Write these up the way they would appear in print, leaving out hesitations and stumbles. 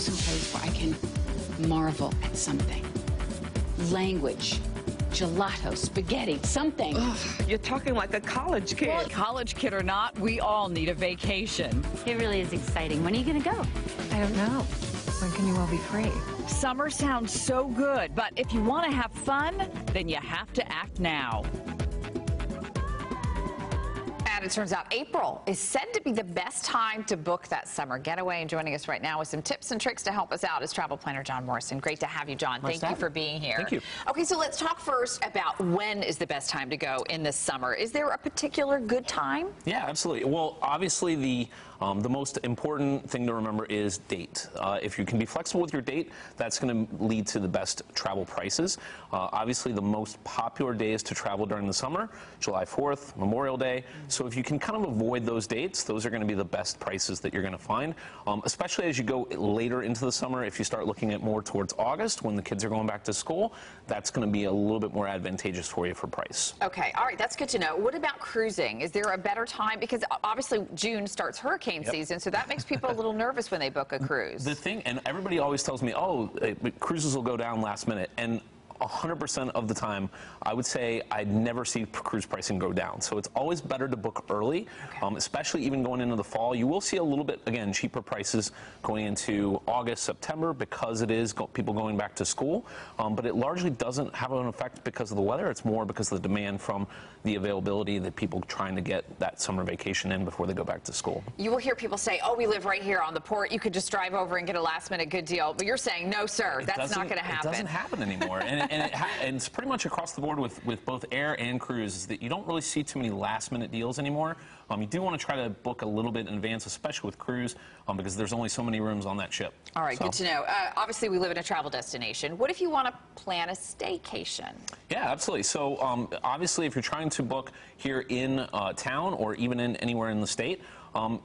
someplace where I can marvel at something. Language, gelato, spaghetti, something. Ugh, you're talking like a college kid. Well, college kid or not, we all need a vacation. It really is exciting. When are you going to go? I don't know. When can you all be free? Summer sounds so good, but if you want to have fun, then you have to act now. And it turns out April is said to be the best time to book that summer getaway. And joining us right now with some tips and tricks to help us out is travel planner John Morrison. Great to have you, John. Thank you for being here. Thank you. Okay, so let's talk first about when is the best time to go in this summer. Is there a particular good time? Yeah, absolutely. Well, obviously the most important thing to remember is date. If you can be flexible with your date, that's going to lead to the best travel prices. Obviously, the most popular days to travel during the summer, July 4th, Memorial Day. So if you can kind of avoid those dates, those are going to be the best prices that you're going to find, especially as you go later into the summer. If you start looking at more towards August when the kids are going back to school, that's going to be a little bit more advantageous for you for price. Okay, all right, that's good to know. What about cruising? Is there a better time? Because obviously June starts hurricane season, so that makes people a little nervous when they book a cruise. The thing, and everybody always tells me, oh, cruises will go down last minute, and 100% of the time, I would say I'd never see cruise pricing go down. So it's always better to book early, especially even going into the fall. You will see a little bit, again, cheaper prices going into August, September, because it is people going back to school. But it largely doesn't have an effect because of the weather. It's more because of the demand from the availability that people trying to get that summer vacation in before they go back to school. You will hear people say, oh, we live right here on the port. You could just drive over and get a last-minute good deal. But you're saying, no, sir, that's not going to happen. It doesn't happen anymore. And it's pretty much across the board with both air and cruise is that you don't really see too many last-minute deals anymore. You do want to try to book a little bit in advance, especially with cruise, because there's only so many rooms on that ship. All right, good to know. Obviously, we live in a travel destination. What if you want to plan a staycation? Yeah, absolutely. So obviously, if you're trying to book here in town or even anywhere in the state,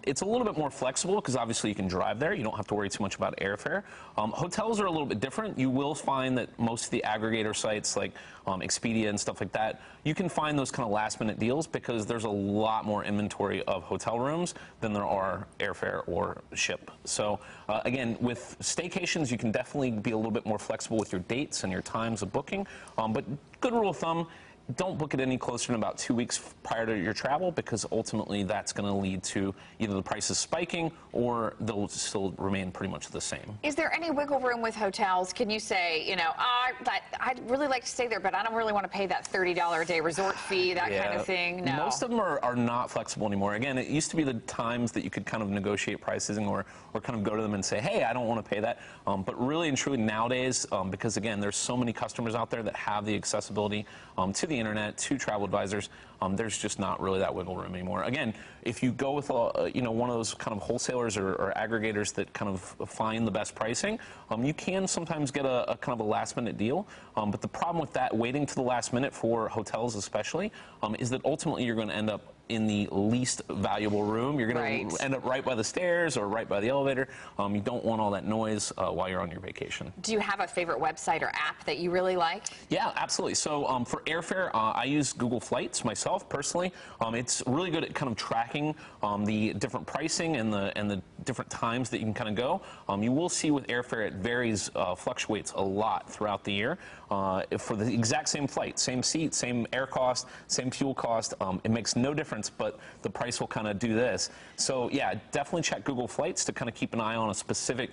it's a little bit more flexible because obviously you can drive there. You don't have to worry too much about airfare. Hotels are a little bit different. You will find that most of the aggregator sites like Expedia and stuff like that, you can find those kind of last-minute deals because there's a lot more inventory of hotel rooms than there are airfare or ship. So again, with staycations, you can definitely be a little bit more flexible with your dates and your times of booking. But good rule of thumb, don't book it any closer than about 2 weeks prior to your travel because ultimately that's going to lead to either the prices spiking or they'll still remain pretty much the same. Is there any wiggle room with hotels? Can you say, you know, I'd really like to stay there, but I don't really want to pay that $30 a day resort fee, that kind of thing? No. Most of them are not flexible anymore. Again, it used to be the times that you could kind of negotiate pricing or kind of go to them and say, hey, I don't want to pay that. But really and truly nowadays, because again, there's so many customers out there that have the accessibility to the internet, to travel advisors, there's just not really that wiggle room anymore. Again, if you go with you know, one of those kind of wholesalers or aggregators that kind of find the best pricing, you can sometimes get a kind of a last-minute deal. But the problem with that, waiting to the last minute for hotels especially, is that ultimately you're going to end up in the least valuable room. You're going to end up right by the stairs or right by the elevator. You don't want all that noise while you're on your vacation. Do you have a favorite website or app that you really like? Yeah, absolutely. So for airfare, I use Google Flights myself personally. It's really good at kind of tracking the different pricing and the different times that you can kind of go. You will see with airfare it varies, fluctuates a lot throughout the year. For the exact same flight, same seat, same air cost, same fuel cost, it makes no difference, but the price will kind of do this. So yeah, definitely check Google Flights to kind of keep an eye on a specific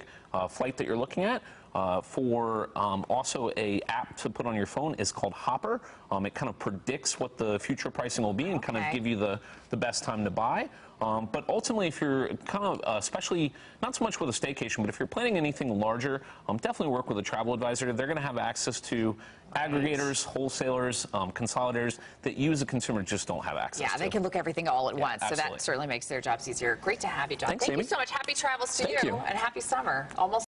flight that you're looking at. Also a app to put on your phone is called Hopper. It kind of predicts what the future pricing will be and kind of give you the best time to buy. But ultimately, if you're kind of, especially not so much with a staycation, but if you're planning anything larger, definitely work with a travel advisor. They're going to have access to aggregators, wholesalers, consolidators that you as a consumer just don't have access to. Yeah, they can look everything all at once, so that certainly makes their jobs easier. Great to have you, John. Thanks, Amy. You so much. Happy travels to you, and happy summer. Almost